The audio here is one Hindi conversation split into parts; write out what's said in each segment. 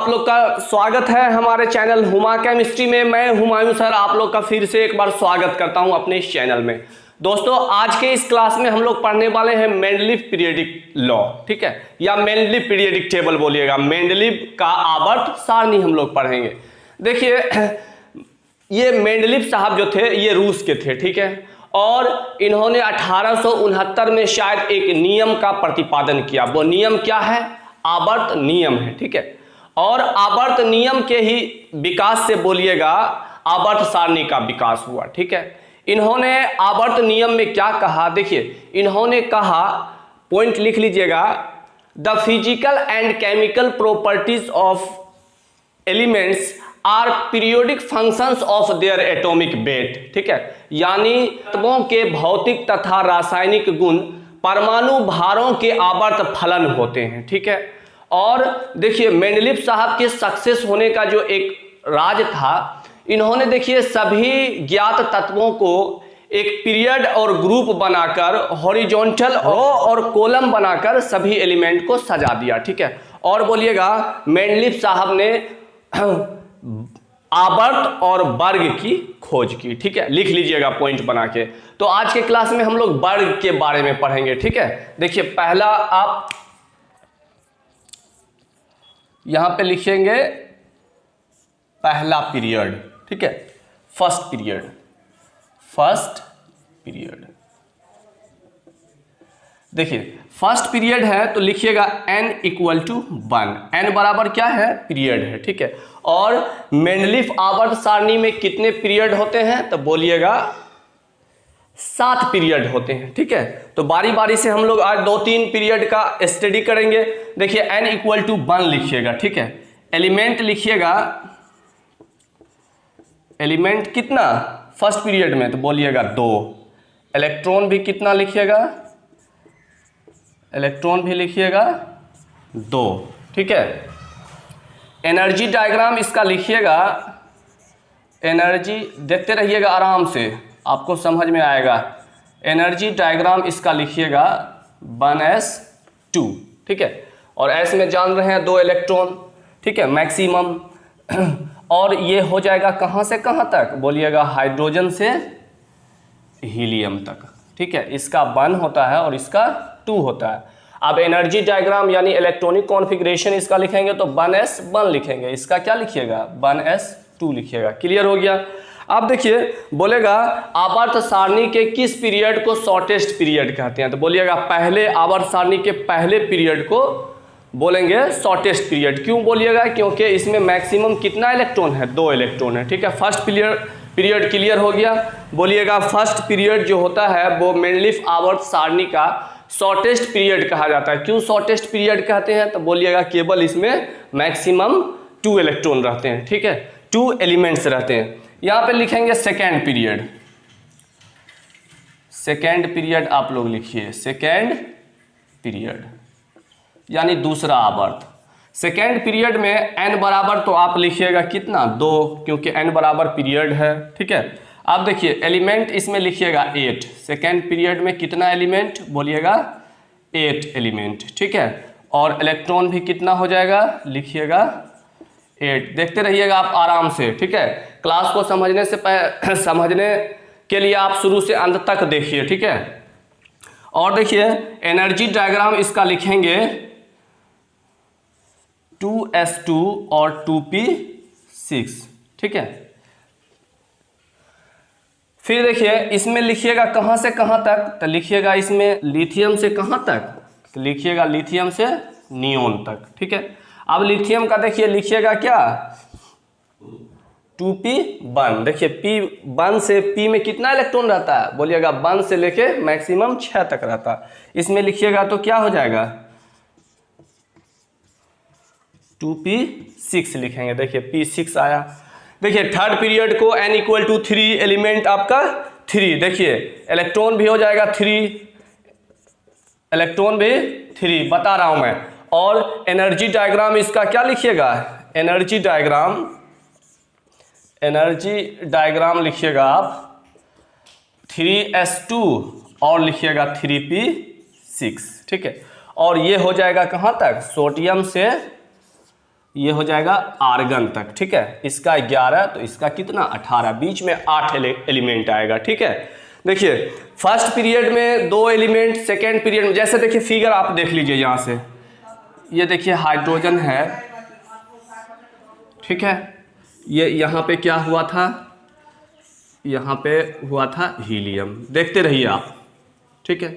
आप लोग का स्वागत है हमारे चैनल हुमा केमिस्ट्री में। मैं हुमायूं सर आप लोग का फिर से एक बार स्वागत करता हूं अपने इस चैनल में। दोस्तों आज के इस क्लास में हम लोग पढ़ने वाले हैं मेंडलीव पीरियोडिक लॉ, ठीक है, या मेंडलीव पीरियोडिक टेबल बोलिएगा। मेंडलीव का आवर्त सारणी हम लोग पढ़ेंगे। देखिए ये मेंडलीव साहब जो थे ये रूस के थे, ठीक है, और इन्होंने 1869 में शायद एक नियम का प्रतिपादन किया। वो नियम क्या है? आवर्त नियम है, ठीक है। और आवर्त नियम के ही विकास से बोलिएगा आवर्त सारणी का विकास हुआ, ठीक है। इन्होंने आवर्त नियम में क्या कहा? देखिए इन्होंने कहा, पॉइंट लिख लीजिएगा, the physical and chemical properties of elements are periodic functions of their atomic weight, ठीक है, यानी तत्वों के भौतिक तथा रासायनिक गुण परमाणु भारों के आवर्त फलन होते हैं, ठीक है। और देखिए मेंडलीव साहब के सक्सेस होने का जो एक राज था, इन्होंने देखिए सभी ज्ञात तत्वों को एक पीरियड और ग्रुप बनाकर हॉरिजॉन्टल रो और कॉलम बनाकर सभी एलिमेंट को सजा दिया, ठीक है। और बोलिएगा मेंडलीव साहब ने आवर्त और वर्ग की खोज की, ठीक है, लिख लीजिएगा पॉइंट बना के। तो आज के क्लास में हम लोग वर्ग के बारे में पढ़ेंगे, ठीक है। देखिए पहला आप यहां पे लिखेंगे पहला पीरियड, ठीक है, फर्स्ट पीरियड, फर्स्ट पीरियड। देखिए फर्स्ट पीरियड है तो लिखिएगा n इक्वल टू 1। n बराबर क्या है? पीरियड है, ठीक है। और मेंडलीव आवर्त सारणी में कितने पीरियड होते हैं? तो बोलिएगा 7 पीरियड होते हैं, ठीक है। तो बारी बारी से हम लोग आज 2-3 पीरियड का स्टडी करेंगे। देखिए n इक्वल टू 1 लिखिएगा, ठीक है। एलिमेंट लिखिएगा, एलिमेंट कितना फर्स्ट पीरियड में? तो बोलिएगा 2। इलेक्ट्रॉन भी कितना लिखिएगा? इलेक्ट्रॉन भी लिखिएगा 2, ठीक है। एनर्जी डायग्राम इसका लिखिएगा, एनर्जी देखते रहिएगा आराम से, आपको समझ में आएगा। एनर्जी डायग्राम इसका लिखिएगा 1s2, ठीक है। और s में जान रहे हैं 2 इलेक्ट्रॉन, ठीक है, मैक्सिमम। और ये हो जाएगा कहाँ से कहाँ तक? बोलिएगा हाइड्रोजन से हीलियम तक, ठीक है। इसका 1 होता है और इसका 2 होता है। अब एनर्जी डायग्राम यानी इलेक्ट्रॉनिक कॉन्फ़िगरेशन इसका लिखेंगे तो 1s1 लिखेंगे, इसका क्या लिखिएगा? 1s2 लिखिएगा। क्लियर हो गया? अब देखिए बोलेगा आवर्त सारणी के किस पीरियड को शॉर्टेस्ट पीरियड कहते हैं? तो बोलिएगा पहले आवर्त सारणी के पहले पीरियड को बोलेंगे शॉर्टेस्ट पीरियड। क्यों बोलिएगा? क्योंकि इसमें मैक्सिमम कितना इलेक्ट्रॉन है? 2 इलेक्ट्रॉन है, ठीक है। फर्स्ट पीरियड क्लियर हो गया। बोलिएगा फर्स्ट पीरियड जो होता है वो मेंडलीव आवर्त सारणी का शॉर्टेस्ट पीरियड कहा जाता है। क्यों शॉर्टेस्ट पीरियड कहते हैं? तो बोलिएगा केवल इसमें मैक्सिमम 2 इलेक्ट्रॉन रहते हैं, ठीक है, 2 एलिमेंट्स रहते हैं। यहाँ पे लिखेंगे सेकेंड पीरियड, सेकेंड पीरियड आप लोग लिखिए, सेकेंड पीरियड यानी दूसरा आवर्त। सेकेंड पीरियड में n बराबर तो आप लिखिएगा कितना? 2, क्योंकि n बराबर पीरियड है, ठीक है। अब देखिए एलिमेंट इसमें लिखिएगा 8। सेकेंड पीरियड में कितना एलिमेंट? बोलिएगा 8 एलिमेंट, ठीक है। और इलेक्ट्रॉन भी कितना हो जाएगा? लिखिएगा 8। देखते रहिएगा आप आराम से, ठीक है। क्लास को समझने से समझने के लिए आप शुरू से अंत तक देखिए, ठीक है। और देखिए एनर्जी डायग्राम इसका लिखेंगे 2s2 और 2p6, ठीक है। फिर देखिए इसमें लिखिएगा कहाँ से कहाँ तक? तो लिखिएगा इसमें लिथियम से कहाँ तक? तो लिखिएगा लिथियम से नियोन तक, ठीक है। अब लिथियम का देखिए लिखिएगा क्या? 2p1। देखिए p1 से p में कितना इलेक्ट्रॉन रहता है? बोलिएगा 1 से लेके मैक्सिमम 6 तक रहता है। इसमें लिखिएगा तो क्या हो जाएगा? 2p6 लिखेंगे। देखिए p6 आया। देखिए थर्ड पीरियड को n इक्वल टू 3, एलिमेंट आपका 3। देखिए इलेक्ट्रॉन भी हो जाएगा 3, इलेक्ट्रॉन भी 3 बता रहा हूं मैं। और एनर्जी डायग्राम इसका क्या लिखिएगा? एनर्जी डायग्राम लिखिएगा आप 3s2 और लिखिएगा 3p6, ठीक है। और ये हो जाएगा कहाँ तक? सोडियम से ये हो जाएगा आर्गन तक, ठीक है। इसका 11 तो इसका कितना 18, बीच में 8 एलिमेंट आएगा, ठीक है। देखिए फर्स्ट पीरियड में 2 एलिमेंट, सेकेंड पीरियड में जैसे देखिए फिगर आप देख लीजिए यहाँ से, ये देखिए हाइड्रोजन है, ठीक है। ये यहाँ पे क्या हुआ था, यहाँ पे हुआ था हीलियम, देखते रहिए आप, ठीक है।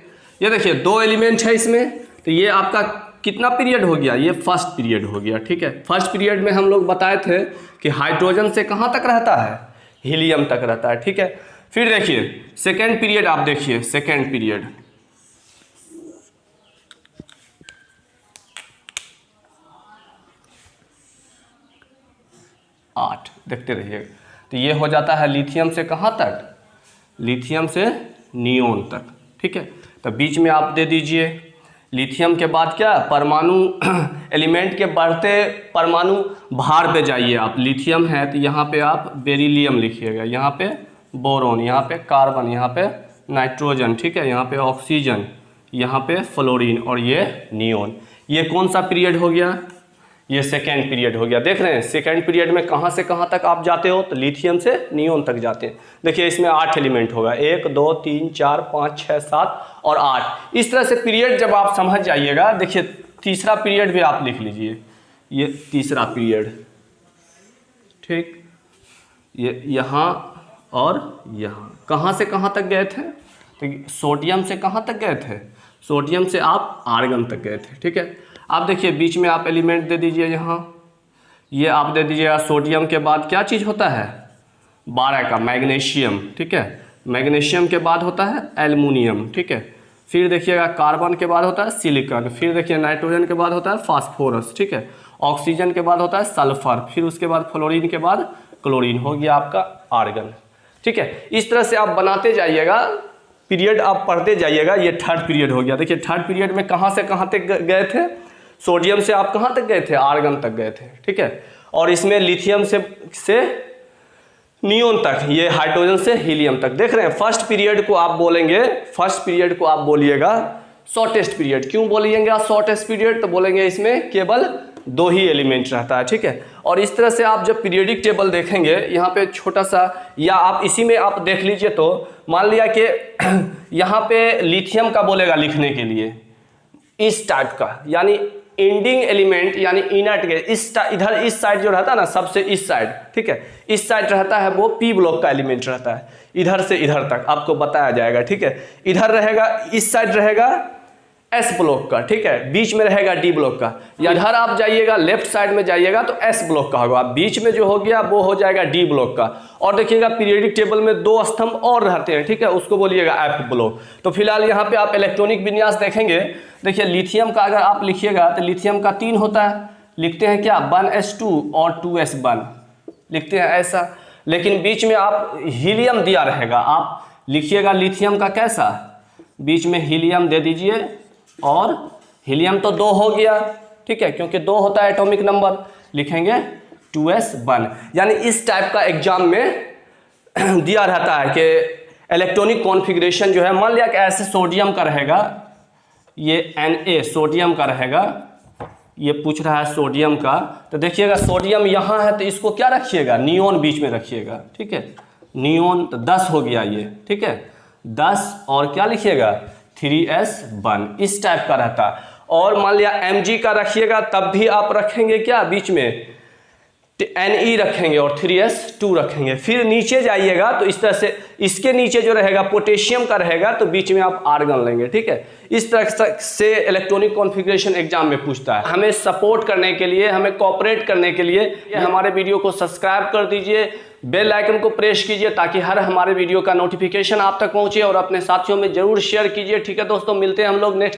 ये देखिए 2 एलिमेंट है इसमें, तो ये आपका कितना पीरियड हो गया, ये फर्स्ट पीरियड हो गया, ठीक है। फर्स्ट पीरियड में हम लोग बताए थे कि हाइड्रोजन से कहाँ तक रहता है, हीलियम तक रहता है, ठीक है। फिर देखिए सेकेंड पीरियड, आप देखिए सेकेंड पीरियड, आठ, देखते रहिएगा। तो ये हो जाता है लिथियम से कहाँ तक, लिथियम से नियोन तक, ठीक है। तो बीच में आप दे दीजिए लिथियम के बाद क्या, परमाणु एलिमेंट के बढ़ते परमाणु भार पे जाइए आप। लिथियम है तो यहाँ पे आप बेरिलियम लिखिएगा, यहाँ पे बोरोन, यहाँ पे कार्बन, यहाँ पे नाइट्रोजन, ठीक है, यहाँ पे ऑक्सीजन, यहाँ पे फ्लोरीन और ये नियोन। ये कौन सा पीरियड हो गया, ये सेकेंड पीरियड हो गया। देख रहे हैं सेकेंड पीरियड में कहाँ से कहाँ तक आप जाते हो, तो लिथियम से नियोन तक जाते हैं। देखिए इसमें 8 एलिमेंट होगा, 1 2 3 4 5 6 7 और 8। इस तरह से पीरियड जब आप समझ जाइएगा, देखिए तीसरा पीरियड भी आप लिख लीजिए, ये तीसरा पीरियड, ठीक। ये यहाँ और यहाँ कहाँ से कहाँ तक गए थे, तो सोडियम से कहाँ तक गए थे, सोडियम से आप आर्गन तक गए थे, ठीक है। आप देखिए बीच में आप एलिमेंट दे दीजिए, यहाँ ये आप दे दीजिएगा। सोडियम के बाद क्या चीज़ होता है, 12 का मैग्नीशियम, ठीक है। मैग्नीशियम के बाद होता है एल्युमिनियम, ठीक है। फिर देखिएगा कार्बन के बाद होता है सिलिकॉन, फिर देखिए नाइट्रोजन के बाद होता है फास्फोरस, ठीक है। ऑक्सीजन के बाद होता है सल्फर, फिर उसके बाद फ्लोरीन के बाद क्लोरीन, हो गया आपका आर्गन, ठीक है। इस तरह से आप बनाते जाइएगा, पीरियड आप पढ़ते जाइएगा। ये थर्ड पीरियड हो गया। देखिए थर्ड पीरियड में कहाँ से कहाँ तक गए थे, सोडियम से आप कहाँ तक गए थे, आर्गन तक गए थे, ठीक है। और इसमें लिथियम से नियोन तक, ये हाइड्रोजन से हीलियम तक। देख रहे हैं फर्स्ट पीरियड को आप बोलेंगे, फर्स्ट पीरियड को आप बोलिएगा शॉर्टेस्ट पीरियड। क्यों बोलिएगा शॉर्टेस्ट पीरियड, तो बोलेंगे इसमें केवल 2 ही एलिमेंट रहता है, ठीक है। और इस तरह से आप जब पीरियडिक टेबल देखेंगे, यहाँ पे छोटा सा, या आप इसी में आप देख लीजिए, तो मान लिया कि यहाँ पे लिथियम का बोलेगा लिखने के लिए इस टाइप का, यानी एंडिंग एलिमेंट, यानी इनर्ट के इधर इस साइड जो रहता है ना, सबसे इस साइड, ठीक है, इस साइड रहता है वो पी ब्लॉक का एलिमेंट रहता है। इधर से इधर तक आपको बताया जाएगा, ठीक है। इधर रहेगा, इस साइड रहेगा एस ब्लॉक का, ठीक है, बीच में रहेगा डी ब्लॉक का। या इधर आप जाइएगा, लेफ्ट साइड में जाइएगा तो एस ब्लॉक का होगा, बीच में जो हो गया वो हो जाएगा डी ब्लॉक का। और देखिएगा पीरियडिक टेबल में 2 स्तंभ और रहते हैं, ठीक है, उसको बोलिएगा एफ ब्लॉक। तो फिलहाल यहाँ पे आप इलेक्ट्रॉनिक विन्यास देखेंगे। देखिए लिथियम का अगर आप लिखिएगा तो लिथियम का 3 होता है, लिखते हैं क्या 1s2 और 2s1 लिखते हैं ऐसा। लेकिन बीच में आप हीलियम दिया रहेगा, आप लिखिएगा लिथियम का कैसा, बीच में हीलियम दे दीजिए, और हीलियम तो 2 हो गया, ठीक है, क्योंकि 2 होता है एटॉमिक नंबर, लिखेंगे 2s1। यानी इस टाइप का एग्जाम में दिया रहता है कि इलेक्ट्रॉनिक कॉन्फ़िगरेशन जो है, मान लिया कि ऐसे सोडियम का रहेगा, ये Na सोडियम का रहेगा, ये पूछ रहा है सोडियम का, तो देखिएगा सोडियम यहाँ है तो इसको क्या रखिएगा, नियोन बीच में रखिएगा, ठीक है। नियोन तो 10 हो गया ये, ठीक है, 10 और क्या लिखिएगा 3s1, इस टाइप का रहता है। और मान लिया Mg का रखिएगा, तब भी आप रखेंगे क्या बीच में Ne रखेंगे और 3s2 रखेंगे। फिर नीचे जाइएगा तो इस तरह से इसके नीचे जो रहेगा पोटेशियम का रहेगा, तो बीच में आप आर्गन लेंगे, ठीक है। इस तरह से इलेक्ट्रॉनिक कॉन्फ़िगरेशन एग्जाम में पूछता है। हमें सपोर्ट करने के लिए, हमें कोऑपरेट करने के लिए हमारे वीडियो को सब्सक्राइब कर दीजिए, बेल आइकन को प्रेस कीजिए, ताकि हर हमारे वीडियो का नोटिफिकेशन आप तक पहुंचे, और अपने साथियों में जरूर शेयर कीजिए, ठीक है दोस्तों। मिलते हैं हम लोग नेक्स्ट